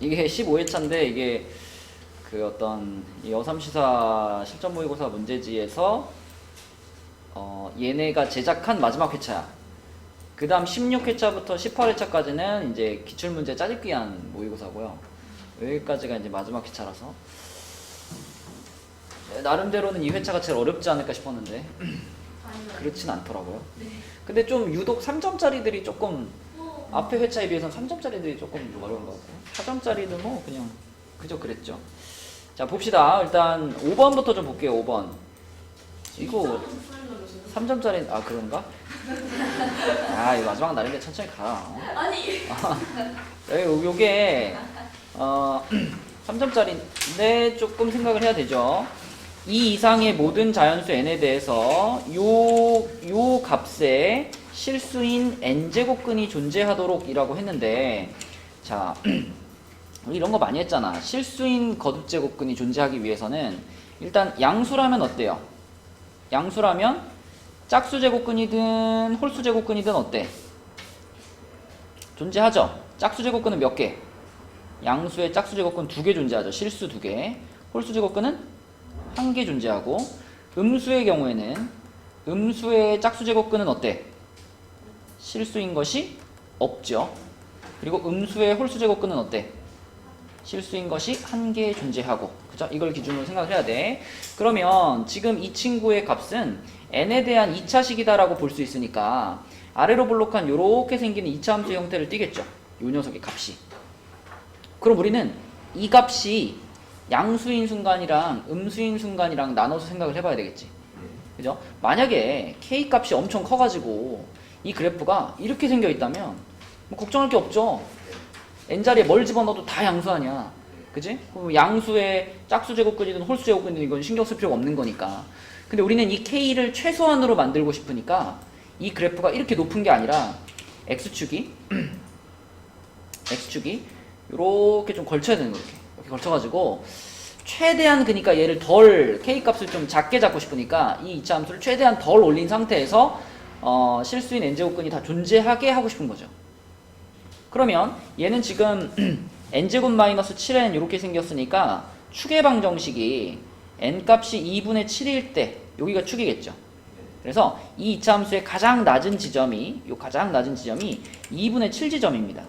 이게 15회차인데 이게 그 어떤 이 여3시사 실전 모의고사 문제지에서 얘네가 제작한 마지막 회차야. 그 다음 16회차부터 18회차까지는 이제 기출문제 짜집기 한 모의고사고요. 여기까지가 이제 마지막 회차라서 나름대로는 이 회차가 제일 어렵지 않을까 싶었는데 그렇진 않더라고요. 근데 좀 유독 3점짜리들이 조금 앞에 회차에 비해서는 3점짜리들이 조금 어려운 것 같고 4점짜리는 뭐 그냥 그저 그랬죠. 자 봅시다. 일단 5번부터 좀 볼게요. 5번 이거 3점짜리 아 그런가? 아 이거 마지막 날인데 천천히 가. 아니. 요게 3점짜리인데 조금 생각을 해야 되죠. 이 이상의 모든 자연수 n에 대해서 요 값에 실수인 n제곱근이 존재하도록 이라고 했는데 자 우리 이런 거 많이 했잖아. 실수인 거듭제곱근이 존재하기 위해서는 일단 양수라면 어때요? 양수라면 짝수제곱근이든 홀수제곱근이든 어때? 존재하죠? 짝수제곱근은 몇 개? 양수의 짝수제곱근 2개 존재하죠. 실수 2개. 홀수제곱근은 1개 존재하고 음수의 경우에는 음수의 짝수제곱근은 어때? 실수인 것이 없죠. 그리고 음수의 홀수제곱근은 어때? 실수인 것이 1개 존재하고 그죠? 이걸 기준으로 생각을 해야 돼. 그러면 지금 이 친구의 값은 n에 대한 2차식이다 라고 볼 수 있으니까 아래로 볼록한 요렇게 생기는 2차 함수 형태를 띠겠죠. 요 녀석의 값이. 그럼 우리는 이 값이 양수인 순간이랑 음수인 순간이랑 나눠서 생각을 해봐야 되겠지. 그죠? 만약에 k 값이 엄청 커가지고 이 그래프가 이렇게 생겨 있다면 뭐 걱정할 게 없죠. n자리에 뭘 집어넣어도 다 양수 아니야. 그지? 양수의 짝수제곱근이든 홀수제곱근이든 이건 신경 쓸 필요가 없는 거니까. 근데 우리는 이 k를 최소한으로 만들고 싶으니까 이 그래프가 이렇게 높은 게 아니라 x축이 이렇게 좀 걸쳐야 되는 거예요. 이렇게 걸쳐가지고 최대한 그러니까 얘를 덜 k 값을 좀 작게 잡고 싶으니까 이 2차 함수를 최대한 덜 올린 상태에서 실수인 n제곱근이 다 존재하게 하고 싶은 거죠. 그러면 얘는 지금 n제곱 마이너스 7n 이렇게 생겼으니까 축의 방정식이 n값이 2분의 7일 때 여기가 축이겠죠. 그래서 이 2차 함수의 가장 낮은 지점이 2분의 7 지점입니다.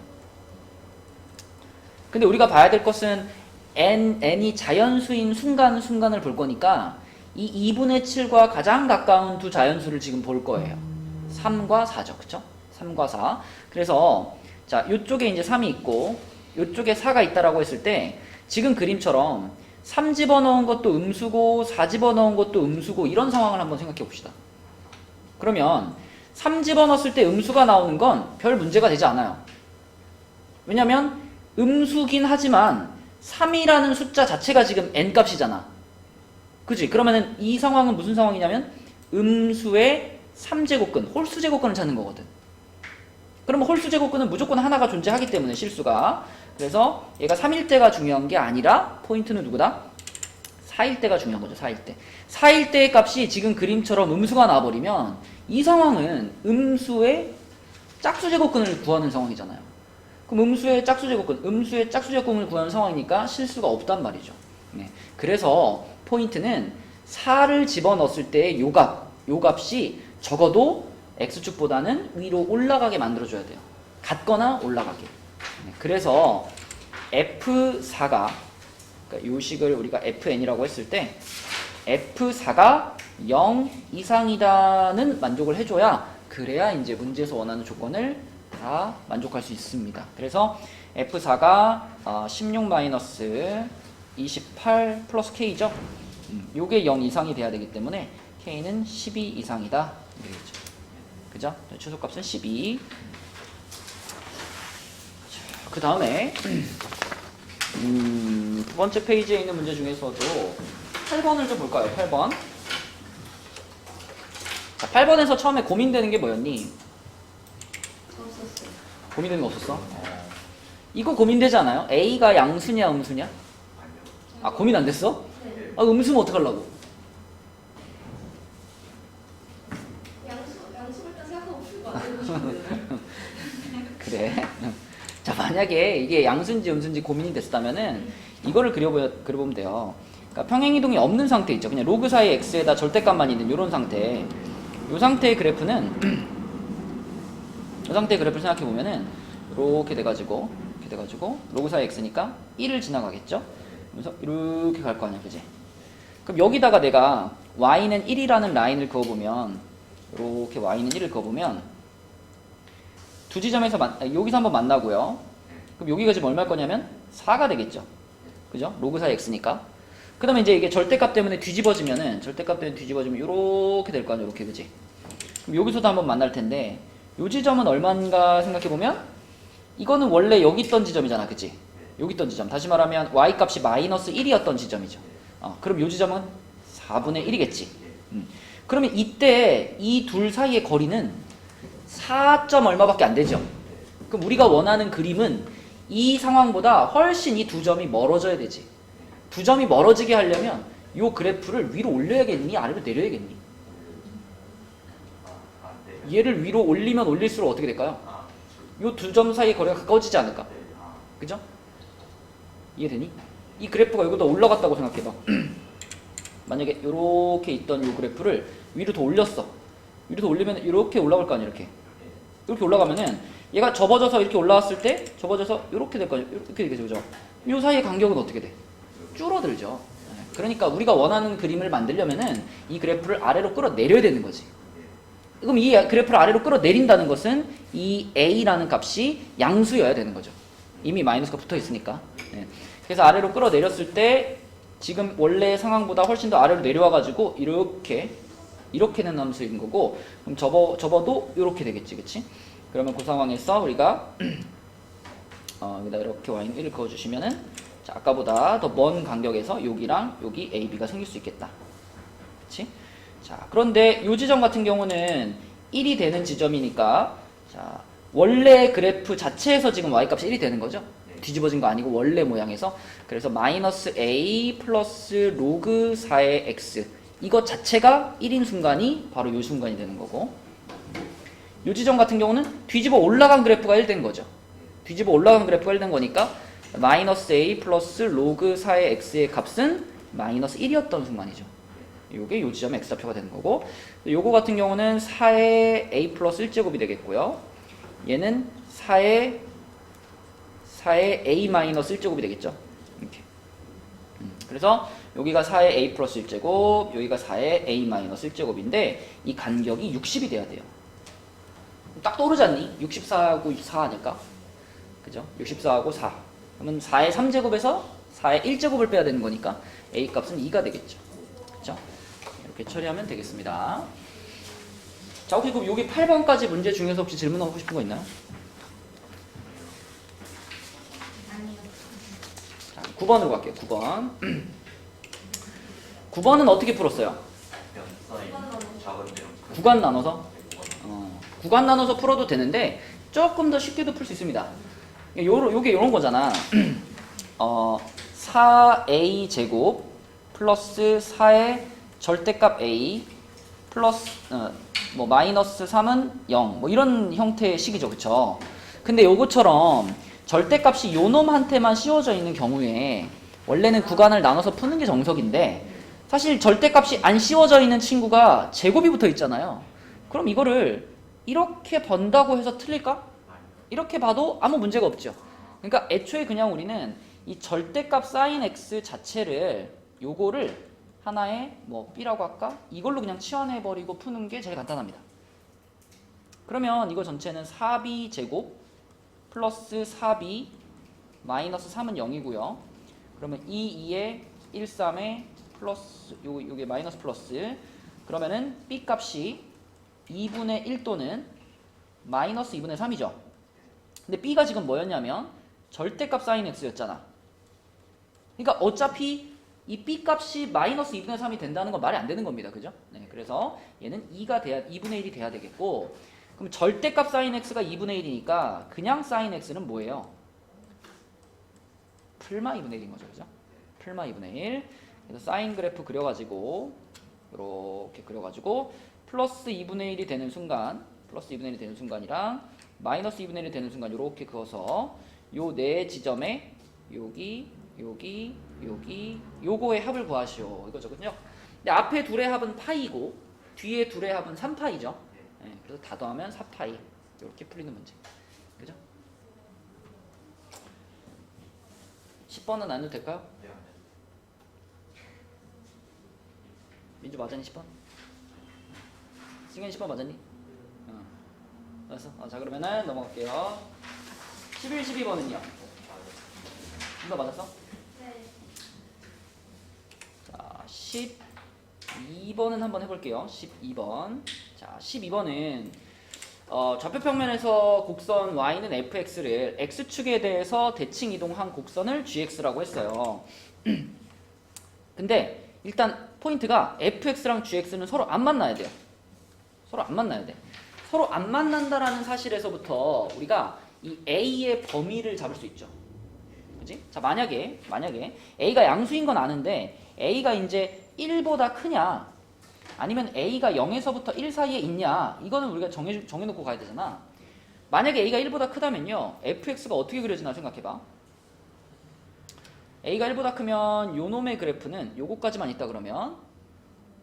근데 우리가 봐야 될 것은 n이 자연수인 순간을 볼 거니까 이 2분의 7과 가장 가까운 두 자연수를 지금 볼 거예요. 3과 4죠. 그쵸? 3과 4. 그래서 자, 요쪽에 이제 3이 있고 요쪽에 4가 있다라고 했을 때 지금 그림처럼 3 집어넣은 것도 음수고 4 집어넣은 것도 음수고 이런 상황을 한번 생각해 봅시다. 그러면 3 집어넣었을 때 음수가 나오는 건 별 문제가 되지 않아요. 왜냐면 음수긴 하지만 3이라는 숫자 자체가 지금 n값이잖아. 그치? 그러면은 이 상황은 무슨 상황이냐면 음수의 3제곱근, 홀수제곱근을 찾는 거거든. 그러면 홀수제곱근은 무조건 하나가 존재하기 때문에 실수가. 그래서 얘가 3일 때가 중요한 게 아니라 포인트는 누구다? 4일 때가 중요한 거죠. 4일 때. 4일 때의 값이 지금 그림처럼 음수가 나와버리면 이 상황은 음수의 짝수제곱근을 구하는 상황이잖아요. 그럼 음수의 짝수제곱근을 구하는 상황이니까 실수가 없단 말이죠. 네. 그래서 포인트는 4를 집어넣었을 때의 요 값이 적어도 x축보다는 위로 올라가게 만들어줘야 돼요. 같거나 올라가게. 네. 그래서 f4가 그러니까 요 식을 우리가 fn이라고 했을 때 f4가 0 이상이다는 만족을 해줘야 그래야 이제 문제에서 원하는 조건을 다 만족할 수 있습니다. 그래서 F4가 16-28 플러스 K죠. 요게 0 이상이 돼야 되기 때문에 K는 12 이상이다. 이러겠죠. 그죠? 최소값은 12. 그 다음에 두 번째 페이지에 있는 문제 중에서도 8번을 좀 볼까요? 8번. 자, 8번에서 처음에 고민되는 게 뭐였니? 고민되는 거 없었어? 이거 고민되지 않아요? A가 양수냐 음수냐? 아 고민 안 됐어? 아 음수면 어떡하려고? 양수를 딱 생각하고 풀 거 아니에요? 그래. 자 만약에 이게 양수인지 음수인지 고민이 됐다면은 이거를 그려보면 돼요. 그러니까 평행이동이 없는 상태 있죠. 그냥 로그 사이 x에다 절대값만 있는 이런 상태. 이 상태의 그래프는 이 상태의 그래프를 생각해 보면은 이렇게 돼가지고 로그 사이 x니까 1을 지나가겠죠. 그래서 이렇게 갈 거 아니야, 그지? 그럼 여기다가 내가 y는 1이라는 라인을 그어보면 이렇게 y는 1을 그어보면 두 지점에서 여기서 한번 만나고요. 그럼 여기가 지금 얼마일 거냐면 4가 되겠죠. 그죠? 로그 사이 x니까. 그 다음에 이제 이게 절대값 때문에 뒤집어지면 이렇게 될 거 아니야, 이렇게, 그지? 그럼 여기서도 한번 만날 텐데, 요 지점은 얼마인가 생각해보면, 이거는 원래 여기 있던 지점이잖아, 그지? 여기 있던 지점. 다시 말하면, y 값이 마이너스 1이었던 지점이죠. 그럼 요 지점은 4분의 1이겠지. 그러면 이때 이 둘 사이의 거리는 4점 얼마밖에 안 되죠. 그럼 우리가 원하는 그림은 이 상황보다 훨씬 이 두 점이 멀어져야 되지. 두 점이 멀어지게 하려면 이 그래프를 위로 올려야겠니? 아래로 내려야겠니? 얘를 위로 올리면 올릴수록 어떻게 될까요? 이 두 점 사이의 거리가 가까워지지 않을까? 그죠? 이해되니? 이 그래프가 여기다 올라갔다고 생각해봐. 만약에 이렇게 있던 이 그래프를 위로 더 올렸어. 위로 더 올리면 이렇게 올라갈 거 아니야, 이렇게. 이렇게 올라가면은 얘가 접어져서 이렇게 올라왔을 때 접어져서 이렇게 될 거 아니야, 이렇게 되겠죠, 그죠? 이 사이의 간격은 어떻게 돼? 줄어들죠. 그러니까 우리가 원하는 그림을 만들려면은 이 그래프를 아래로 끌어내려야 되는 거지. 그럼 이 그래프를 아래로 끌어내린다는 것은 이 a라는 값이 양수여야 되는 거죠. 이미 마이너스가 붙어 있으니까. 그래서 아래로 끌어내렸을 때 지금 원래 상황보다 훨씬 더 아래로 내려와가지고 이렇게는 함수인 거고, 그럼 접어도 이렇게 되겠지, 그치? 그러면 그 상황에서 우리가 여기다 이렇게 y는 1을 그어주시면은, 자, 아까보다 더 먼 간격에서 여기랑 여기 AB가 생길 수 있겠다. 그치? 자, 그런데 이 지점 같은 경우는 1이 되는 지점이니까, 자, 원래 그래프 자체에서 지금 y값이 1이 되는 거죠? 뒤집어진 거 아니고 원래 모양에서. 그래서 마이너스 a 플러스 로그 4의 x, 이것 자체가 1인 순간이 바로 이 순간이 되는 거고, 이 지점 같은 경우는 뒤집어 올라간 그래프가 1 된 거죠. 뒤집어 올라간 그래프가 1 된 거니까 마이너스 a 플러스 로그 4의 x의 값은 마이너스 1이었던 순간이죠. 요게 요 지점의 x좌표가 되는 거고, 요거 같은 경우는 4의 a 플러스 1제곱이 되겠고요. 얘는 4의 a 마이너스 1제곱이 되겠죠. 이렇게. 그래서 여기가 4의 a 플러스 1제곱, 여기가 4의 a 마이너스 1제곱인데 이 간격이 60이 돼야 돼요. 딱 떠오르지 않니? 64하고 4 아닐까? 그죠? 64하고 4. 그러면 4의 3제곱에서 4의 1제곱을 빼야 되는 거니까 a 값은 2가 되겠죠. 그죠? 이렇게 처리하면 되겠습니다. 자, 혹시 그럼 여기 8번까지 문제 중에서 혹시 질문하고 싶은 거 있나요? 자, 9번으로 갈게요. 9번. 9번은 어떻게 풀었어요? 구간 나눠서? 구간 나눠서 풀어도 되는데 조금 더 쉽게도 풀 수 있습니다. 요게 요런 거잖아. 4a 제곱 플러스 4의 절대값 a 플러스 뭐 마이너스 3은 0 뭐 이런 형태의 식이죠, 그쵸? 근데 요거처럼 절대값이 요 놈한테만 씌워져 있는 경우에 원래는 구간을 나눠서 푸는 게 정석인데, 사실 절대값이 안 씌워져 있는 친구가 제곱이 붙어 있잖아요. 그럼 이거를 이렇게 번다고 해서 틀릴까? 이렇게 봐도 아무 문제가 없죠. 그러니까 애초에 그냥 우리는 이 절대값 sin x 자체를 요거를 하나의 뭐 b라고 할까? 이걸로 그냥 치환해버리고 푸는 게 제일 간단합니다. 그러면 이거 전체는 4b 제곱 플러스 4b 마이너스 3은 0이고요. 그러면 2에 1, 3에 플러스 요게 마이너스 플러스, 그러면은 b 값이 2분의 1 또는 마이너스 2분의 3이죠. 근데 b가 지금 뭐였냐면 절대값 sin x였잖아. 그러니까 어차피 이 b 값이 마이너스 2분의 3이 된다는 건 말이 안 되는 겁니다. 그죠? 네, 그래서 얘는 2분의 1이 돼야 되겠고, 그럼 절대값 sin x가 2분의 1이니까 그냥 sin x는 뭐예요? 풀마 2분의 1인 거죠. 그죠? 풀마 2분의 1. 그래서 sin 그래프 그려가지고 이렇게 그려가지고 플러스 2분의 1이 되는 순간, 플러스 2분의 1이 되는 순간이랑 마이너스 2분의 1이 되는 순간 이렇게 그어서 요 네 지점에 여기 요거의 합을 구하시오 이거죠. 근데 앞에 둘의 합은 파이고 뒤에 둘의 합은 3파이죠. 네, 그래서 다 더하면 4파이 이렇게 풀리는 문제. 그죠? 10번은 안 해도 될까요? 민주 맞았니 10번? 승현이 10번 맞았니? 알았어? 자 그러면은 넘어갈게요. 11, 12번은요? 이거 맞았어? 네. 자 12번은 한번 해볼게요. 12번. 자 12번은 좌표평면에서 곡선 y는 fx를 x축에 대해서 대칭 이동한 곡선을 gx라고 했어요. 근데 일단 포인트가 fx랑 gx는 서로 안 만나야 돼요. 서로 안 만나야 돼. 서로 안 만난다라는 사실에서부터 우리가 이 a의 범위를 잡을 수 있죠. 그지? 자 만약에 a가 양수인 건 아는데 a가 이제 1보다 크냐 아니면 a가 0에서부터 1 사이에 있냐 이거는 우리가 정해놓고 가야 되잖아. 만약에 a가 1보다 크다면요 fx가 어떻게 그려지나 생각해봐. a가 1보다 크면 요 놈의 그래프는 요거까지만 있다 그러면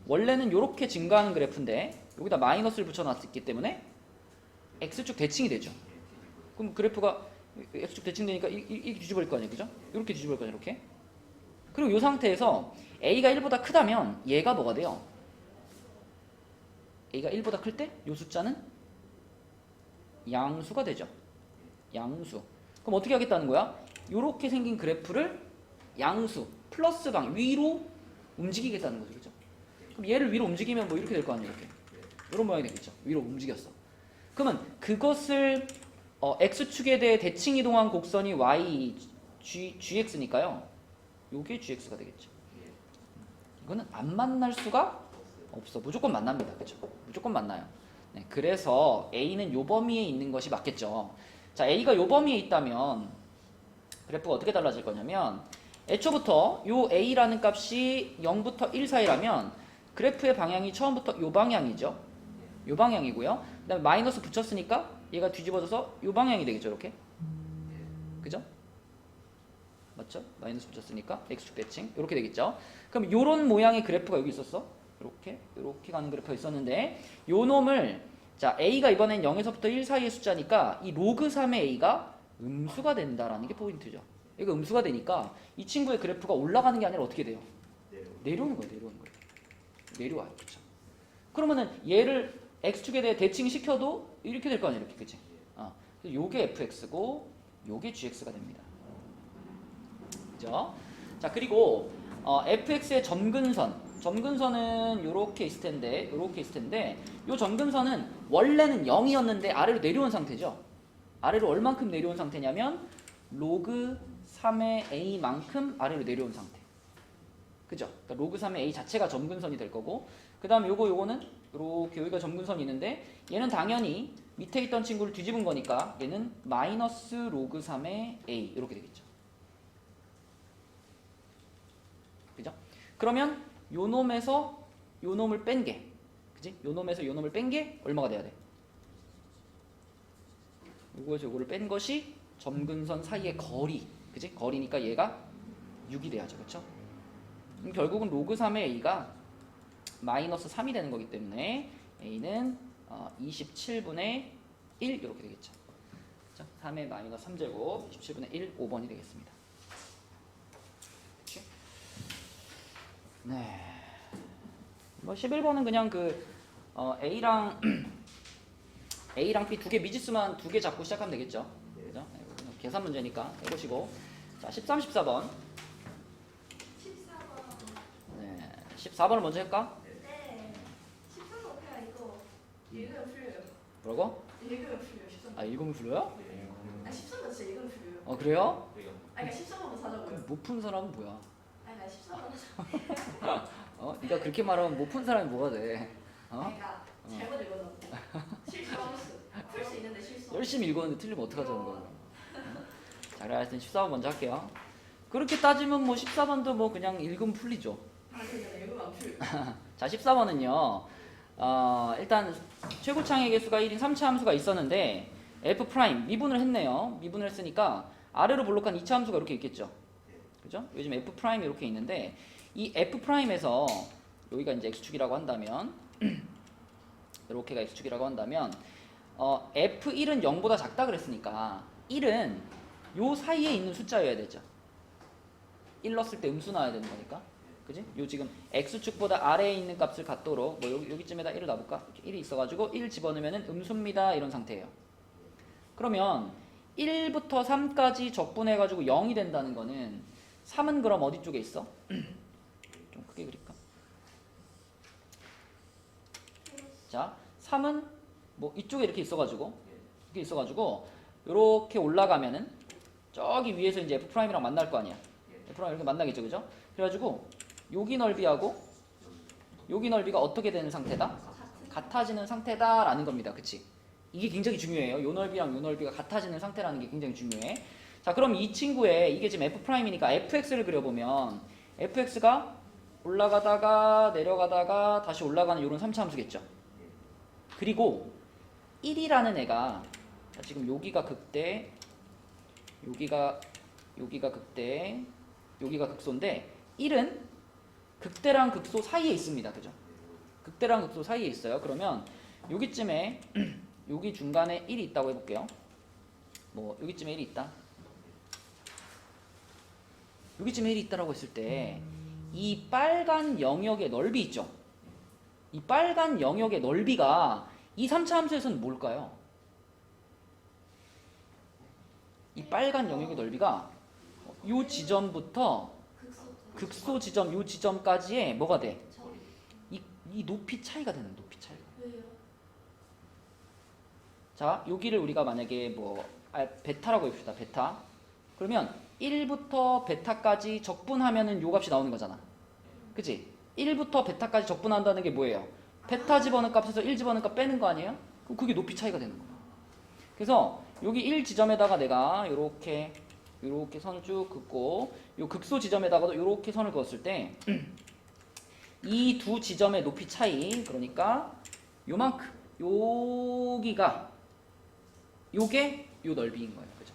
원래는 요렇게 증가하는 그래프인데 여기다 마이너스를 붙여놨기 때문에 x축 대칭이 되죠. 그럼 그래프가 x축 대칭되니까 이렇게 뒤집어질 거 아니에요, 그죠? 이렇게 뒤집어질 거 아니에요, 이렇게. 그리고 이 상태에서 a가 1보다 크다면 얘가 뭐가 돼요? a가 1보다 클 때 이 숫자는 양수가 되죠. 양수. 그럼 어떻게 하겠다는 거야? 이렇게 생긴 그래프를 양수 플러스 방 위로 움직이겠다는 거죠, 그죠? 그럼 얘를 위로 움직이면 뭐 이렇게 될 거 아니에요, 이렇게. 이런 모양이 되겠죠. 위로 움직였어. 그러면 그것을 x축에 대해 대칭 이동한 곡선이 gx니까요. 요게 gx가 되겠죠. 이거는 안 만날 수가 없어. 무조건 만납니다. 그렇죠? 무조건 만나요. 네, 그래서 a는 요 범위에 있는 것이 맞겠죠. 자, a가 요 범위에 있다면 그래프가 어떻게 달라질 거냐면 애초부터 요 a라는 값이 0부터 1 사이라면 그래프의 방향이 처음부터 요 방향이죠. 요 방향이고요. 그 다음에 마이너스 붙였으니까 얘가 뒤집어져서 요 방향이 되겠죠. 이렇게. 그죠? 맞죠? 마이너스 붙였으니까 x축 대칭 이렇게 되겠죠. 그럼 요런 모양의 그래프가 여기 있었어. 이렇게 가는 그래프가 있었는데 요 놈을 자 a가 이번엔 0에서부터 1 사이의 숫자니까 이 로그 3의 a가 음수가 된다라는 게 포인트죠. 얘가 음수가 되니까 이 친구의 그래프가 올라가는 게 아니라 어떻게 돼요? 내려오는 거예요. 내려와요. 그렇죠? 그러면은 얘를 x축에 대해 대칭 시켜도 이렇게 될 거 아니에요. 이렇게. 그치? 요게 fx고 요게 gx가 됩니다. 그죠? 자, 그리고 fx의 점근선은 요렇게 있을 텐데 요 점근선은 원래는 0이었는데 아래로 내려온 상태죠. 아래로 얼만큼 내려온 상태냐면 로그 3의 a만큼 아래로 내려온 상태. 그죠? 그러니까 로그 3의 a 자체가 점근선이 될 거고 그 다음에 요거는 이렇게 여기가 점근선이 있는데 얘는 당연히 밑에 있던 친구를 뒤집은 거니까 얘는 마이너스 로그 3의 a 이렇게 되겠죠. 그죠? 그러면 요 놈에서 요 놈을 뺀 게 그지? 요 놈에서 요 놈을 뺀 게 얼마가 돼야 돼? 요거에서 요거를 뺀 것이 점근선 사이의 거리 그지? 거리니까 얘가 6이 돼야죠. 그쵸? 그럼 결국은 로그 3의 a가 마이너스 3이 되는 거기 때문에 a는 27분의 1 이렇게 되겠죠. 그쵸? 3의 마이너스 3제곱 27분의 1 5번이 되겠습니다. 그치? 네. 뭐 11번은 그냥 a랑 a랑 b 두 개 미지수만 두 개 잡고 시작하면 되겠죠. 그죠? 계산 문제니까 해보시고. 자, 13, 14번. 14번. 네. 14번을 먼저 할까? 네. 13번 그냥 이거 읽으면 풀려요. 뭐라고? 읽으면 풀려요. 13번. 아, 읽으면 풀려요? 13번 진짜 읽으면 풀려요. 그래요? 그러니까 13번부터 하자고요. 그럼 못 푼 사람은 뭐야? 그러니까 13번 하자. 네가 그렇게 말하면 못 푼 사람이 뭐가 돼? 그러니까 잘못 읽어서 실수하고 풀 수 있는데 실수. 열심히 읽었는데 틀리면 어떡하자는 거야? 자, 그래 하여튼 14번 먼저 할게요. 그렇게 따지면 뭐 14번도 뭐 그냥 읽으면 풀리죠. 그냥 읽으면 안 풀려. 자, 14번은요. 일단 최고창의 개수가 1인 3차 함수가 있었는데 f' 미분을 했네요. 미분을 했으니까 아래로 볼록한 이차 함수가 이렇게 있겠죠. 그죠? 요즘 F'이 이렇게 있는데 이 F'에서 여기가 이제 X축이라고 한다면 이렇게가 X축이라고 한다면 F1은 0보다 작다 그랬으니까 1은 요 사이에 있는 숫자여야 되죠. 1 넣었을 때 음수 나와야 되는 거니까. 그지? 요 지금 X축보다 아래에 있는 값을 갖도록 뭐 여기쯤에다 1을 놔볼까? 1이 있어가지고 1 집어넣으면 음수입니다. 이런 상태예요. 그러면 1부터 3까지 적분해가지고 0이 된다는 거는 3은 그럼 어디 쪽에 있어? 좀 크게 그릴까? 자, 3은 뭐 이쪽에 이렇게 있어가지고 이렇게 올라가면은 저기 위에서 이제 F'이랑 만날 거 아니야. F'랑 이렇게 만나겠죠, 그죠? 그래가지고 여기 넓이하고 여기 넓이가 어떻게 되는 상태다? 같아지는 상태다라는 겁니다. 그치? 이게 굉장히 중요해요. 요 넓이랑 요 넓이가 같아지는 상태라는 게 굉장히 중요해. 자, 그럼 이 친구의 이게 지금 F'이니까 fx를 그려보면 fx가 올라가다가 내려가다가 다시 올라가는 요런 3차 함수겠죠. 그리고 1이라는 애가 자, 지금 여기가 극대, 여기가 극대, 여기가 극소인데 1은 극대랑 극소 사이에 있습니다. 그죠? 극대랑 극소 사이에 있어요. 그러면 여기쯤에 여기 중간에 1이 있다고 해볼게요. 뭐 여기쯤에 1이 있다. 여기쯤에 1이 있다라고 했을 때 이 빨간 영역의 넓이 있죠? 이 빨간 영역의 넓이가 이 3차 함수에서는 뭘까요? 이 빨간 영역의 넓이가 이 지점부터 극소 지점 이 지점까지의 뭐가 돼? 이 높이 차이가 되는 높이 차이가. 왜요? 자, 여기를 우리가 만약에 베타라고 해봅시다. 베타. 그러면 1부터 베타까지 적분하면은 요 값이 나오는 거잖아. 그치? 1부터 베타까지 적분한다는 게 뭐예요? 베타 집어넣은 값에서 1 집어넣은 값 빼는 거 아니에요? 그럼 그게 높이 차이가 되는 거야. 그래서 여기 1 지점에다가 내가 요렇게 선을 쭉 긋고 요 극소 지점에다가도 요렇게 선을 그었을 때 이 두 지점의 높이 차이, 그러니까 요만큼, 요게 요 넓이인 거예요. 그죠?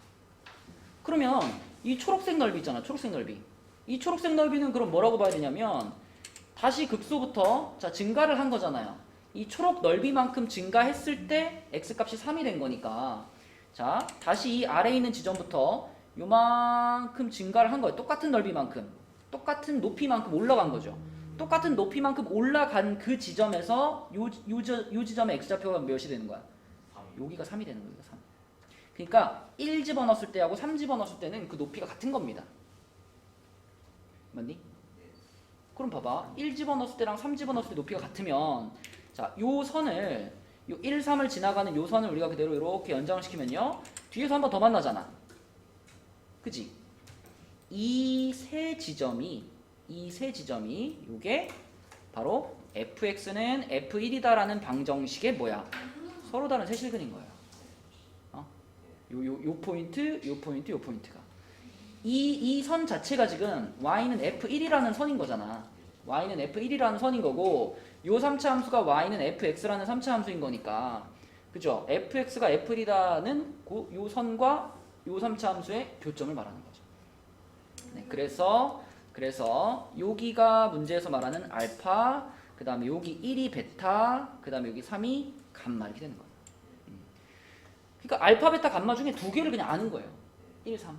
그러면 이 초록색 넓이 있잖아. 초록색 넓이. 이 초록색 넓이는 그럼 뭐라고 봐야 되냐면 다시 극소부터 자 증가를 한 거잖아요. 이 초록 넓이만큼 증가했을 때 x값이 3이 된 거니까 자 다시 이 아래에 있는 지점부터 요만큼 증가를 한 거예요. 똑같은 넓이만큼, 똑같은 높이만큼 올라간 거죠. 똑같은 높이만큼 올라간 그 지점에서 요 지점의 x좌표가 몇이 되는 거야? 여기가 3이 되는 거예요. 3. 그러니까 1 집어넣었을 때하고 3 집어넣었을 때는 그 높이가 같은 겁니다. 맞니? 그럼 봐봐. 1 집어넣었을 때랑 3 집어넣었을 때 높이가 같으면 자, 요 선을 요 1, 3을 지나가는 요 선을 우리가 그대로 이렇게 연장을 시키면요. 뒤에서 한 번 더 만나잖아. 그지? 이 세 지점이 요게 바로 fx는 f1이다라는 방정식의 뭐야? 서로 다른 세실근인 거예요. 요 포인트, 요 포인트가. 이 선 자체가 지금 y는 f1이라는 선인 거잖아. y는 f1이라는 선인 거고 요 3차 함수가 y는 fx라는 3차 함수인 거니까. 그죠? fx가 f1이라는 요 선과 요 3차 함수의 교점을 말하는 거죠. 네, 그래서 여기가 문제에서 말하는 알파, 그 다음에 여기 1이 베타, 그 다음에 여기 3이 감마 이렇게 되는 거예요. 그러니까 알파, 베타, 감마 중에 두 개를 그냥 아는 거예요. 1, 3.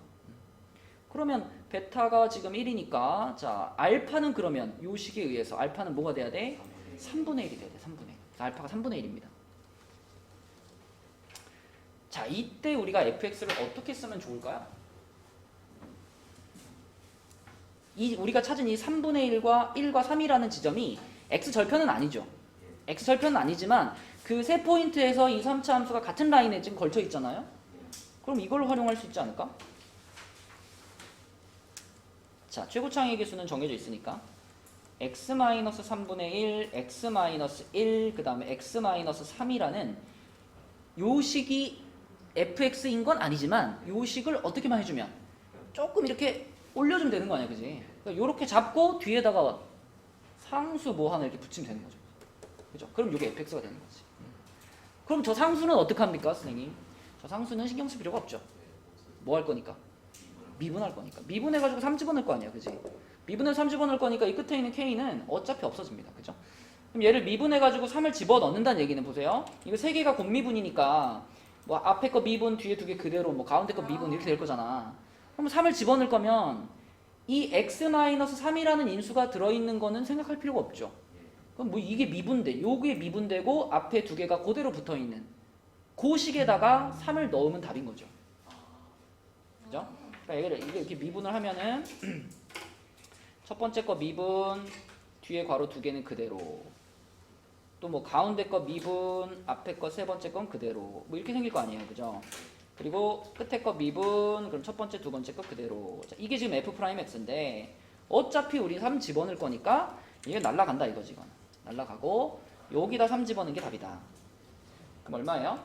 그러면 베타가 지금 1이니까 자 알파는 그러면 요 식에 의해서 알파는 뭐가 돼야 돼? 3분의 1이 돼야 돼. 3분의 1. 알파가 3분의 1입니다. 자 이때 우리가 fx를 어떻게 쓰면 좋을까요? 우리가 찾은 이 3분의 1과 3이라는 지점이 x절편은 아니죠. x절편은 아니지만 그 세 포인트에서 이 3차 함수가 같은 라인에 지금 걸쳐 있잖아요. 그럼 이걸 활용할 수 있지 않을까? 자, 최고차항의 개수는 정해져 있으니까 x-3분의 1, x-1, 그 다음에 x-3이라는 요 식이 fx인 건 아니지만 요 식을 어떻게만 해주면 조금 이렇게 올려주면 되는 거 아니야, 그지? 그러니까 요렇게 잡고 뒤에다가 상수 뭐 하나 이렇게 붙이면 되는 거죠. 그죠? 그럼 요게 fx가 되는 거지. 그럼 저 상수는 어떻게 합니까, 선생님? 저 상수는 신경 쓸 필요가 없죠. 뭐 할 거니까? 미분할 거니까. 미분해가지고 3 집어넣을 거 아니야, 그지? 미분해서 3 집어넣을 거니까 이 끝에 있는 k는 어차피 없어집니다, 그죠? 그럼 얘를 미분해가지고 3을 집어넣는다는 얘기는 보세요. 이거 3개가 곱미분이니까 뭐 앞에 거 미분, 뒤에 2개 그대로, 뭐 가운데 거 미분 이렇게 될 거잖아. 그럼 3을 집어넣을 거면 이 x-3이라는 인수가 들어있는 거는 생각할 필요가 없죠. 그럼 뭐 이게 미분돼, 요게 미분되고 앞에 2개가 그대로 붙어있는 그 식에다가 3을 넣으면 답인 거죠. 그죠? 그러니까 이게 이렇게 미분을 하면은 첫 번째 거 미분, 뒤에 괄호 2개는 그대로, 또 뭐 가운데 거 미분, 앞에 거 세 번째 건 그대로, 뭐 이렇게 생길 거 아니에요, 그죠? 그리고 끝에 거 미분, 그럼 첫 번째, 두 번째 거 그대로. 자, 이게 지금 f'x인데 어차피 우리 3 집어넣을 거니까 이게 날라간다 이거지. 이건 날라가고 여기다 3 집어넣는 게 답이다. 그럼 얼마예요?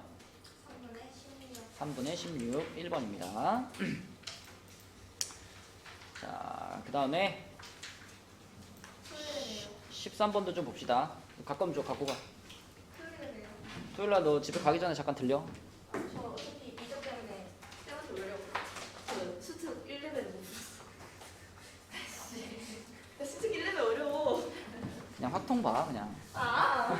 3분의 16 1번입니다. 자, 그 다음에 13번도 좀 봅시다. 가까움 줘, 갖고 가. 토요일날 너 집에 가기 전에 잠깐 들려. 저 어차피 미적 때문에 쌤한테 올려고 그 수특 1레벨 못 풀었어. 수특 1레벨 어려워. 그냥 확통 봐, 그냥. 아.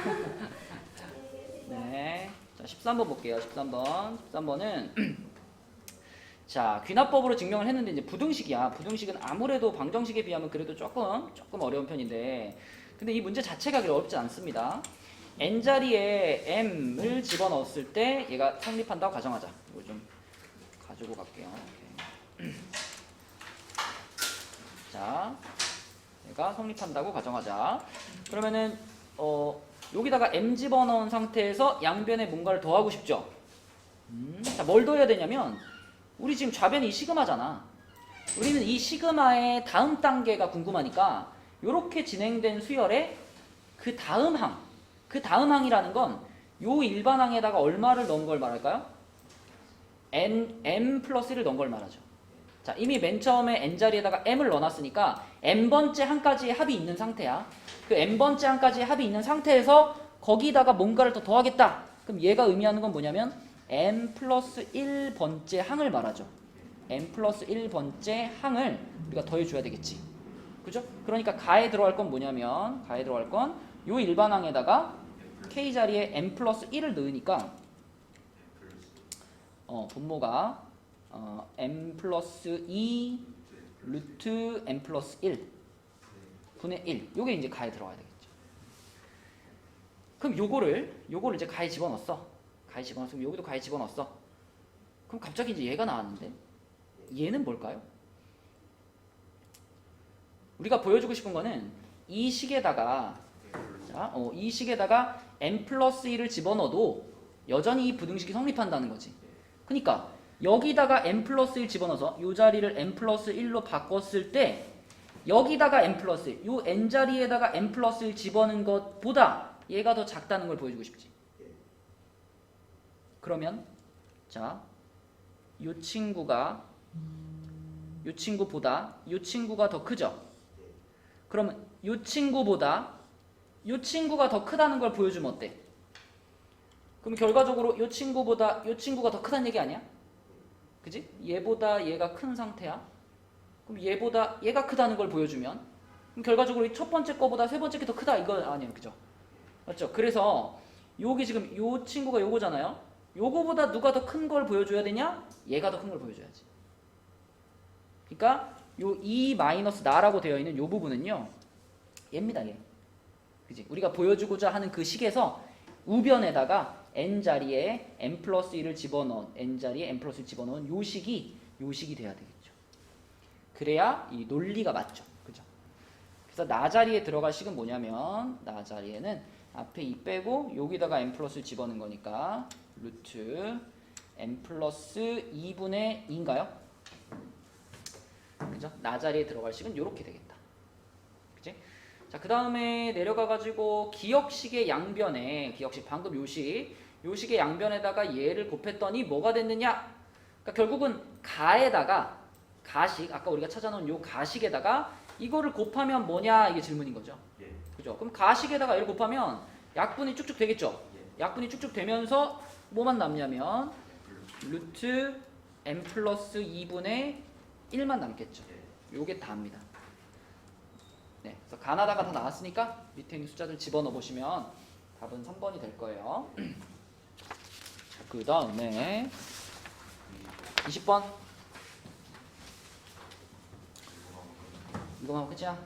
네. 자, 13번 볼게요. 13번은 자, 귀납법으로 증명을 했는데 이제 부등식이야. 부등식은 아무래도 방정식에 비하면 그래도 조금 어려운 편인데, 근데 이 문제 자체가 그렇게 어렵지 않습니다. n자리에 m을 집어넣었을 때 얘가 성립한다고 가정하자. 이거 좀 가지고 갈게요. 이렇게. 자, 얘가 성립한다고 가정하자. 그러면은 여기다가 m 집어넣은 상태에서 양변에 뭔가를 더하고 싶죠. 자, 뭘 더해야 되냐면 우리 지금 좌변이 시그마잖아. 우리는 이 시그마의 다음 단계가 궁금하니까 이렇게 진행된 수열의 그 다음 항이라는 건 요 일반항에다가 얼마를 넣은 걸 말할까요? m 플러스 1을 넣은 걸 말하죠. 자, 이미 맨 처음에 n자리에다가 m을 넣어놨으니까 n번째 항까지의 합이 있는 상태야. 그 n번째 항까지의 합이 있는 상태에서 거기다가 뭔가를 더 더하겠다. 그럼 얘가 의미하는 건 뭐냐면 m 플러스 1번째 항을 말하죠. m 플러스 1번째 항을 우리가 더해줘야 되겠지. 그죠? 그러니까 가에 들어갈 건 뭐냐면 가에 들어갈 건 요 일반항에다가 k 자리에 m 플러스 1을 넣으니까 분모가 m 플러스 2 루트 m 플러스 1 분의 1 요게 이제 가에 들어가야 되겠죠. 그럼 요거를 이제 가에 집어넣었어. 가에 집어넣었으면 여기도 가에 집어넣었어. 그럼 갑자기 이제 얘가 나왔는데 얘는 뭘까요? 우리가 보여주고 싶은 거는 이 식에다가 이 식에다가 m 플러스 1을 집어넣어도 여전히 이 부등식이 성립한다는 거지. 그러니까 여기다가 m 플러스 1 집어넣어서 이 자리를 m 플러스 1로 바꿨을 때 여기다가 m 플러스 1, 이 n 자리에다가 m 플러스 1 집어넣은 것보다 얘가 더 작다는 걸 보여주고 싶지. 그러면 자, 이 친구보다 이 친구가 더 크죠? 그러면 이 친구보다 이 친구가 더 크다는 걸 보여주면 어때? 그럼 결과적으로 이 친구보다 이 친구가 더 크다는 얘기 아니야? 그지? 얘보다 얘가 큰 상태야. 그럼 얘보다 얘가 크다는 걸 보여주면 그럼 결과적으로 이 첫 번째 거보다 세 번째 게 더 크다 이거 아니에요, 그죠? 맞죠? 그래서 요게 지금 요 친구가 요거잖아요. 요거보다 누가 더 큰 걸 보여줘야 되냐? 얘가 더 큰 걸 보여줘야지. 그러니까 요 e 마이너스 나라고 되어 있는 요 부분은요, 얘입니다, 얘. 그지? 우리가 보여주고자 하는 그 식에서 우변에다가 n 자리에 m 플러스 1을 집어넣은 n 자리에 m 플러스 1 집어넣은 요 식이 돼야 되겠죠. 그래야 이 논리가 맞죠, 그죠? 그래서 나 자리에 들어갈 식은 뭐냐면 나 자리에는 앞에 2 빼고 여기다가 m 플러스 1 집어넣은 거니까 루트 m 플러스 2분의 2인가요? 그죠? 나 자리에 들어갈 식은 이렇게 되겠다. 그치? 자, 그 다음에 내려가가지고 기역식의 양변에, 기역식 방금 요식의 양변에다가 얘를 곱했더니 뭐가 됐느냐? 그러니까 결국은 가에다가 가식, 아까 우리가 찾아놓은 요 가식에다가 이거를 곱하면 뭐냐? 이게 질문인 거죠. 그죠? 그럼 가식에다가 얘를 곱하면 약분이 쭉쭉 되겠죠? 약분이 쭉쭉 되면서 뭐만 남냐면 루트 m 플러스 2분의 1만 남겠죠. 요게 다입니다. 네, 그래서 가나다가 다 나왔으니까 밑에 있는 숫자들 집어넣어 보시면 답은 3번이 될 거예요. 그 다음에 20번. 이거만 하고 끝이야.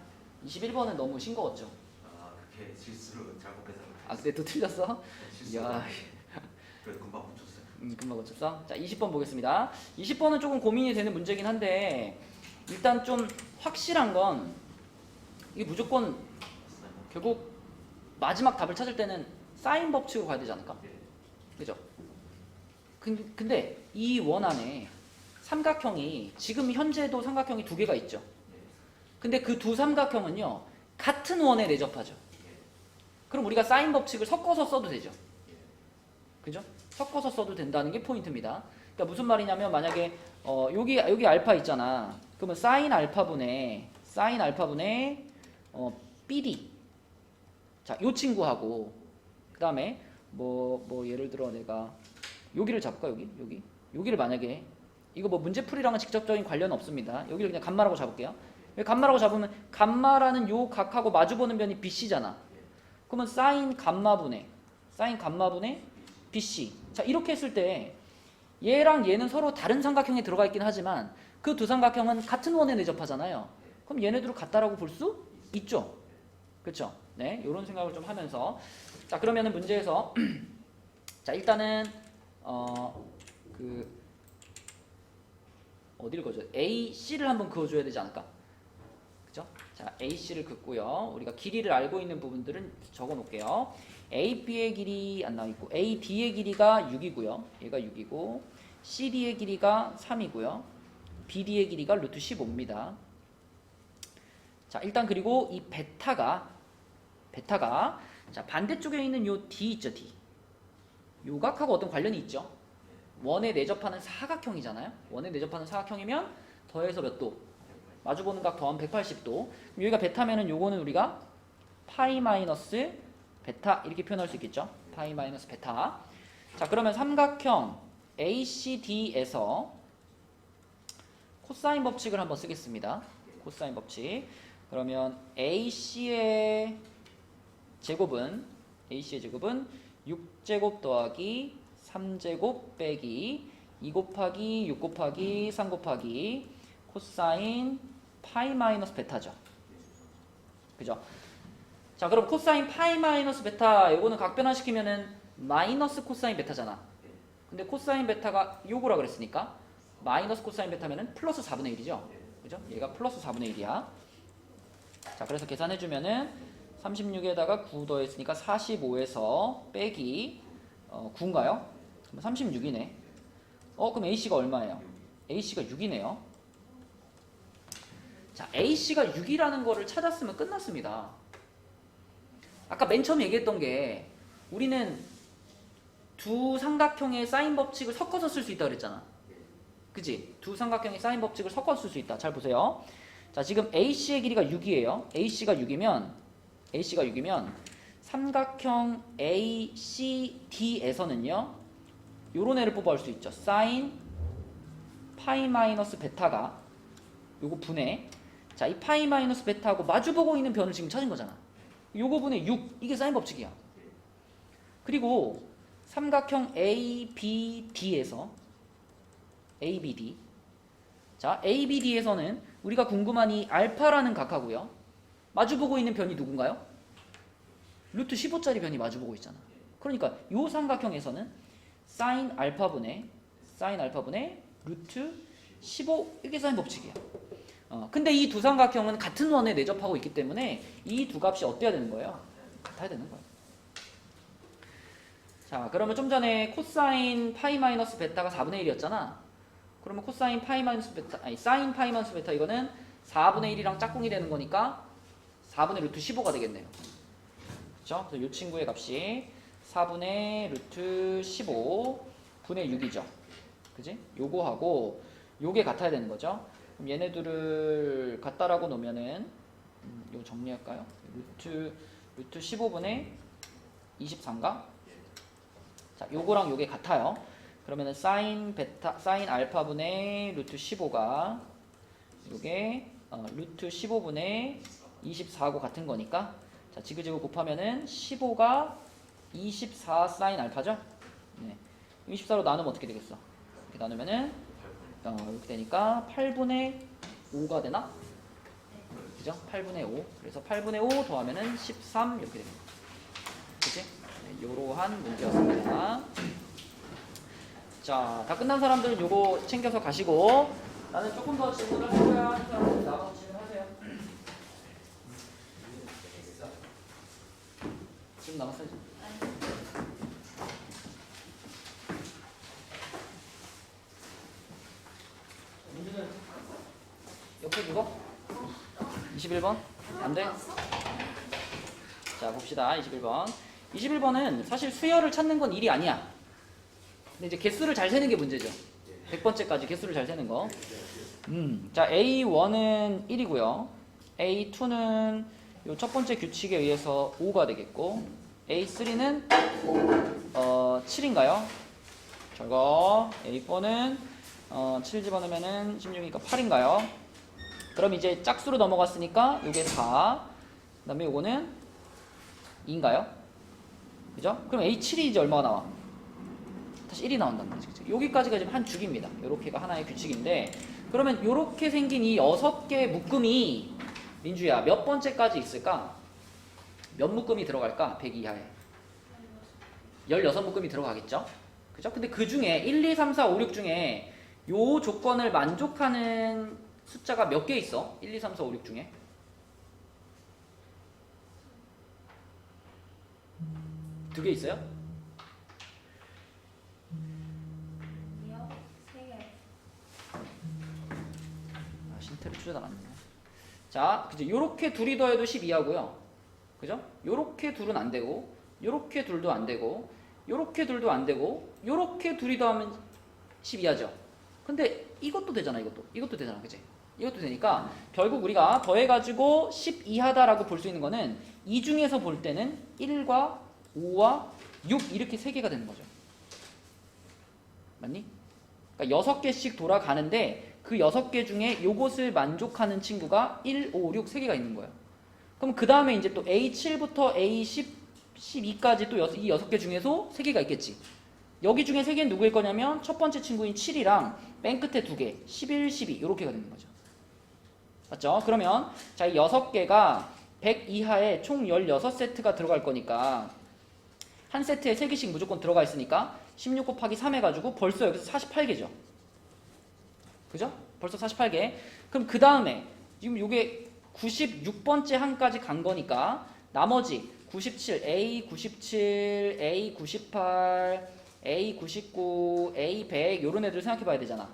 21번은 너무 싱거웠죠. 아, 그렇게 실수로 잘못해서. 아, 근데 또 틀렸어? 실수로. 이야, 그래도 금방 붙였어요. 금방 고쳤어? 자, 20번 보겠습니다. 20번은 조금 고민이 되는 문제긴 한데 일단 좀 확실한 건 이게 무조건 결국 마지막 답을 찾을 때는 사인 법칙으로 가야 되지 않을까? 그죠? 근데 이 원 안에 삼각형이 지금 현재도 삼각형이 두 개가 있죠. 근데 그 두 삼각형은요 같은 원에 내접하죠. 그럼 우리가 사인 법칙을 섞어서 써도 되죠. 그죠? 섞어서 써도 된다는 게 포인트입니다. 그러니까 무슨 말이냐면 만약에 여기 알파 있잖아. 그러면 사인 알파분의 BD. 자, 요 친구하고 그다음에 뭐 예를 들어 내가 여기를 잡을까? 여기를 만약에 이거 뭐 문제풀이랑은 직접적인 관련은 없습니다. 여기를 그냥 감마라고 잡을게요. 감마라고 잡으면 감마라는 요 각하고 마주보는 변이 BC잖아. 그러면 사인 감마분의 BC. 자, 이렇게 했을 때 얘랑 얘는 서로 다른 삼각형에 들어가 있긴 하지만 그 두 삼각형은 같은 원에 내접하잖아요. 그럼 얘네들을 같다라고 볼 수 있죠. 그렇죠? 네, 이런 생각을 좀 하면서 자, 그러면은 문제에서 자, 일단은 어디를 그어줘야 A, C를 한번 그어줘야 되지 않을까? 그죠? 자, A, C를 긋고요. 우리가 길이를 알고 있는 부분들은 적어 놓을게요. A, B의 길이 안 나와 있고 A, D의 길이가 6이고요. 얘가 6이고 CD의 길이가 3이고요. BD의 길이가 루트 15입니다. 자, 일단 그리고 이 베타가 자, 반대쪽에 있는 요 D 있죠, D. 요 각하고 어떤 관련이 있죠? 원에 내접하는 사각형이잖아요. 원에 내접하는 사각형이면 더해서 몇 도? 마주보는 각 더하면 180도. 여기가 베타면은 요거는 우리가 파이 마이너스 베타 이렇게 표현할 수 있겠죠? 파이 마이너스 베타. 자, 그러면 삼각형 ACD에서 코사인 법칙을 한번 쓰겠습니다. 코사인 법칙. 그러면 AC의 제곱은 6제곱 더하기 3제곱 빼기 2 곱하기 6 곱하기 3 곱하기 코사인 파이 마이너스 베타죠. 그죠? 자, 그럼 코사인 파이 마이너스 베타 이거는 각변화시키면은 마이너스 코사인 베타잖아. 근데 코사인 베타가 요거라 그랬으니까 마이너스 코사인 베타면은 플러스 4분의 1이죠. 그죠? 얘가 플러스 4분의 1이야. 자, 그래서 계산해주면은 36에다가 9 더했으니까 45에서 빼기 9인가요? 36이네. 그럼 AC가 얼마예요? AC가 6이네요. 자, AC가 6이라는 거를 찾았으면 끝났습니다. 아까 맨 처음 얘기했던 게 우리는 두 삼각형의 사인 법칙을 섞어서 쓸 수 있다고 그랬잖아. 그치? 두 삼각형의 사인 법칙을 섞어서 쓸 수 있다. 잘 보세요. 자, 지금 AC의 길이가 6이에요. AC가 6이면 삼각형 ACD에서는요. 요런 애를 뽑아올 수 있죠. 사인 파이 마이너스 베타가 요거 분의 자, 이 파이 마이너스 베타하고 마주보고 있는 변을 지금 찾은 거잖아. 요거 분의 6 이게 사인 법칙이야. 그리고 삼각형 ABD에서 ABD 자, ABD에서는 우리가 궁금한 이 알파라는 각하고요. 마주보고 있는 변이 누군가요? 루트 15짜리 변이 마주보고 있잖아. 그러니까 요 삼각형에서는 사인 알파분의 루트 15 이게 사인 법칙이야. 근데 이 두 삼각형은 같은 원에 내접하고 있기 때문에 이 두 값이 어때야 되는 거예요? 같아야 되는 거예요. 자, 그러면 좀 전에 코사인 파이 마이너스 베타가 4분의 1이었잖아. 그러면 코사인 파이 마이너스 베타, 사인 파이 마이너스 베타 이거는 4분의 1이랑 짝꿍이 되는 거니까 4분의 루트 15가 되겠네요. 그렇죠? 그래서 이 친구의 값이 4분의 루트 15 분의 6이죠. 그지? 요거하고 요게 같아야 되는 거죠. 그럼 얘네들을 같다라고 놓으면은 요거 정리할까요? 루트 15분의 23가? 자, 요거랑 요게 같아요. 그러면은 사인 알파분의 루트 15가 요게 루트 15분의 24하고 같은 거니까 자 지그재그 곱하면은 15가 24 사인 알파죠? 네. 24로 나누면 어떻게 되겠어? 이렇게 나누면은 이렇게 되니까 8분의 5가 되나? 그죠? 8분의 5. 그래서 8분의 5 더하면은 13 이렇게 됩니다. 그치? 네, 요러한 문제였습니다. 자, 다 끝난 사람들은 요거 챙겨서 가시고 나는 조금 더 질문을 할 거야 하는 사람들 나가서 질문하세요. 지금 남았어요. 문제는 옆에 누가? 21번? 안 돼? 자, 봅시다. 21번. 21번은 사실 수열을 찾는 건 일이 아니야. 근데 이제 개수를 잘 세는 게 문제죠. 100번째까지 개수를 잘 세는 거. 자, A1은 1이고요. A2는 요 첫 번째 규칙에 의해서 5가 되겠고, A3는 7인가요? 저거 A4는 7 집어넣으면은 16이니까 8인가요? 그럼 이제 짝수로 넘어갔으니까 요게 4. 그다음에 요거는 2인가요? 그죠? 그럼 A7이 이제 얼마가 나와? 다시 1이 나온다는 거지. 그치? 여기까지가 지금 한 죽입니다. 요렇게가 하나의 규칙인데 그러면 요렇게 생긴 이 6개의 묶음이 민주야 몇 번째까지 있을까? 몇 묶음이 들어갈까? 100 이하에 16묶음이 들어가겠죠? 그죠? 근데 그 중에 1, 2, 3, 4, 5, 6 중에 요 조건을 만족하는 숫자가 몇 개 있어? 1, 2, 3, 4, 5, 6 중에? 두 개 있어요? 이요? 3개. 신태를 추려다 놨네. 자, 그죠? 요렇게 둘이 더해도 12하고요. 그죠? 요렇게 둘은 안 되고, 요렇게 둘도 안 되고, 요렇게 둘도 안 되고, 요렇게 둘이 더하면 12하죠. 근데 이것도 되잖아, 이것도 되잖아, 그치? 이것도 되니까 결국 우리가 더해가지고 12하다라고 볼 수 있는 거는 이 중에서 볼 때는 1과 5와 6 이렇게 3개가 되는 거죠. 맞니? 그러니까 6개씩 돌아가는데 그 6개 중에 요것을 만족하는 친구가 1, 5, 6 3개가 있는 거예요. 그럼 그 다음에 이제 또 A7부터 A10, 12까지 또 이 6개 중에서 3개가 있겠지. 여기 중에 3개는 누구일 거냐면 첫 번째 친구인 7이랑 맨 끝에 2개, 11, 12 이렇게가 되는 거죠. 맞죠? 그러면 자, 이 6개가 100 이하에 총 16세트가 들어갈 거니까 한 세트에 3개씩 무조건 들어가 있으니까 16 곱하기 3 해가지고 벌써 여기서 48개죠. 그죠? 벌써 48개. 그럼 그 다음에 지금 요게 96번째 항까지 간 거니까 나머지 97, A97, A98, A99, A100 요런 애들 생각해 봐야 되잖아.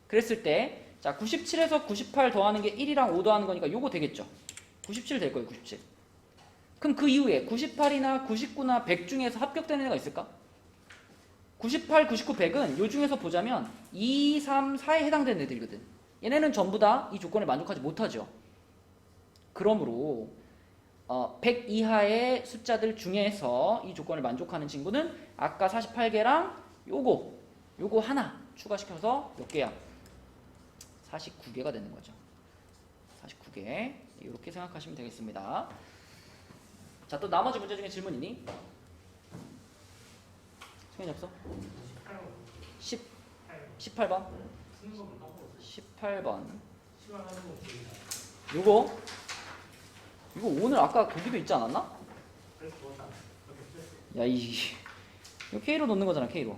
그랬을 때 자, 97에서 98 더하는 게 1이랑 5 더하는 거니까 요거 되겠죠. 97 될 거예요, 97. 그럼 그 이후에 98이나 99나 100 중에서 합격되는 애가 있을까? 98, 99, 100은 요 중에서 보자면 2, 3, 4에 해당되는 애들이거든. 얘네는 전부 다 이 조건을 만족하지 못하죠. 그러므로 100 이하의 숫자들 중에서 이 조건을 만족하는 친구는 아까 48개랑 요거 하나 추가시켜서 몇 개야? 49개가 되는 거죠. 49개. 이렇게 생각하시면 되겠습니다. 자, 또 나머지 문제 중에 질문 있니? 승현이 없어? 18번. 18번. 이거 오늘 아까 거기도 있지 않았나? 야, 이거 K로 놓는 거잖아, K로.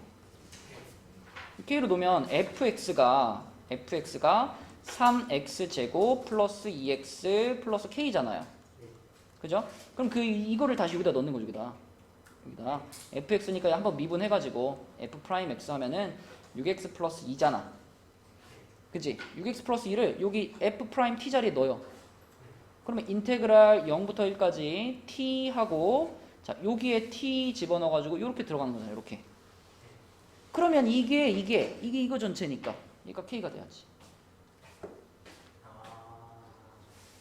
K로 놓으면 fx가 3x제곱 플러스 2x 플러스 k잖아요. 그죠? 그럼 이거를 다시 여기다 넣는 거죠, 여기다. fx니까 한번 미분해가지고 f'x 하면은 6x 플러스 2잖아. 그치? 6x 플러스 2를 여기 f't 자리에 넣어요. 그러면 인테그랄 0부터 1까지 t 하고 자, 여기에 t 집어넣어가지고 이렇게 들어가는 거잖아요, 이렇게. 그러면 이게 이거 전체니까 그러니까 k가 돼야지.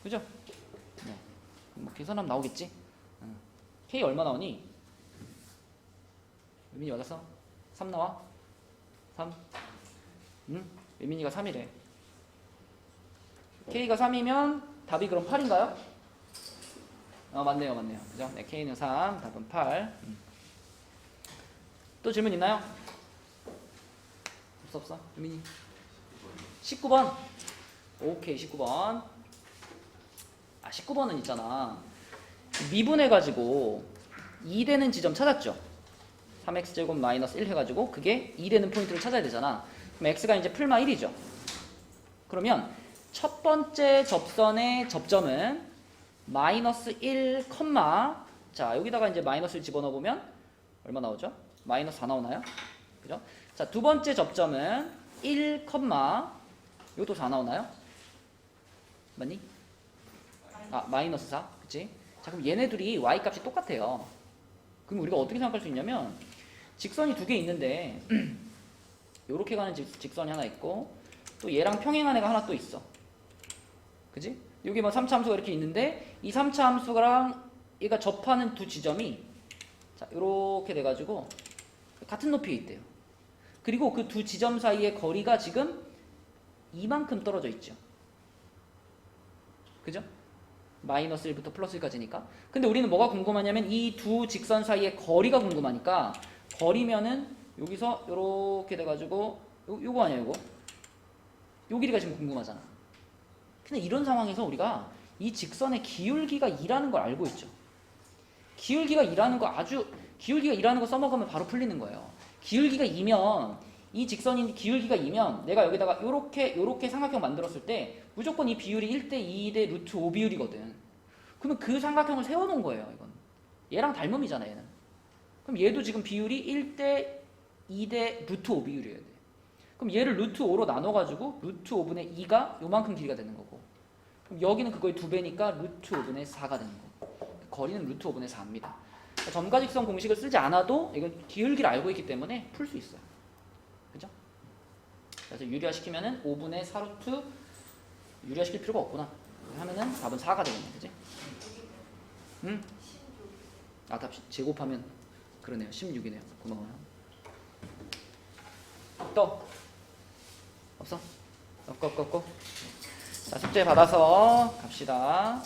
그죠? 네. 뭐 계산하면 나오겠지? k 얼마 나오니? 민이 맞았어? 3 나와? 3? 응? 민이가 3이래. K가 3이면 답이 그럼 8인가요? 맞네요. 그죠? 네, K는 3, 답은 8. 또 질문 있나요? 없어? 유민이. 19번. 오케이, 19번. 19번은 있잖아. 미분해가지고 2되는 지점 찾았죠? 3x제곱 마이너스 1 해가지고 그게 2되는 포인트를 찾아야 되잖아. 그럼 x가 이제 풀마 1이죠. 그러면 첫 번째 접선의 접점은 마이너스 1, 자 여기다가 이제 마이너스를 집어넣어보면 얼마 나오죠? 마이너스 4 나오나요? 그죠? 자, 두 번째 접점은 1, 이것도 4 나오나요? 맞니? 마이너스 4. 그치? 자, 그럼 얘네들이 y 값이 똑같아요. 그럼 우리가 어떻게 생각할 수 있냐면 직선이 두 개 있는데 요렇게 가는 직선이 하나 있고 또 얘랑 평행한 애가 하나 또 있어. 그지? 여기 뭐 3차 함수가 이렇게 있는데 이 3차 함수랑 얘가 접하는 두 지점이 자, 요렇게 돼가지고 같은 높이에 있대요. 그리고 그 두 지점 사이의 거리가 지금 이만큼 떨어져 있죠. 그죠? 마이너스 1부터 플러스 1까지니까. 근데 우리는 뭐가 궁금하냐면 이 두 직선 사이의 거리가 궁금하니까 거리면은 여기서 요렇게 돼가지고 요거 아니야 요거? 요 길이가 지금 궁금하잖아. 근데 이런 상황에서 우리가 이 직선의 기울기가 2라는 걸 알고 있죠. 기울기가 2라는 거 써먹으면 바로 풀리는 거예요. 기울기가 2면 이 직선이 기울기가 2면 내가 여기다가 요렇게 삼각형 만들었을 때 무조건 이 비율이 1대 2대 루트 5 비율이거든. 그러면 그 삼각형을 세워놓은 거예요. 이건 얘랑 닮음이잖아 얘는. 그럼 얘도 지금 비율이 1대 2대 루트 5 비율이어야 돼. 그럼 얘를 루트 5로 나눠가지고 루트 5분의 2가 요만큼 길이가 되는 거고, 그럼 여기는 그거의 2배니까 루트 5분의 4가 되는 거고, 거리는 루트 5분의 4입니다. 점과직선 공식을 쓰지 않아도 이건 기울기를 알고 있기 때문에 풀 수 있어요. 그죠? 그래서 유리화시키면은 5분의 4루트, 유리화시킬 필요가 없구나. 하면은 답은 4가 되겠네. 그지? 응? 답 제곱하면 그러네요. 16이네요. 고마워요. 또 없어? 없고. 자, 숙제 받아서 갑시다.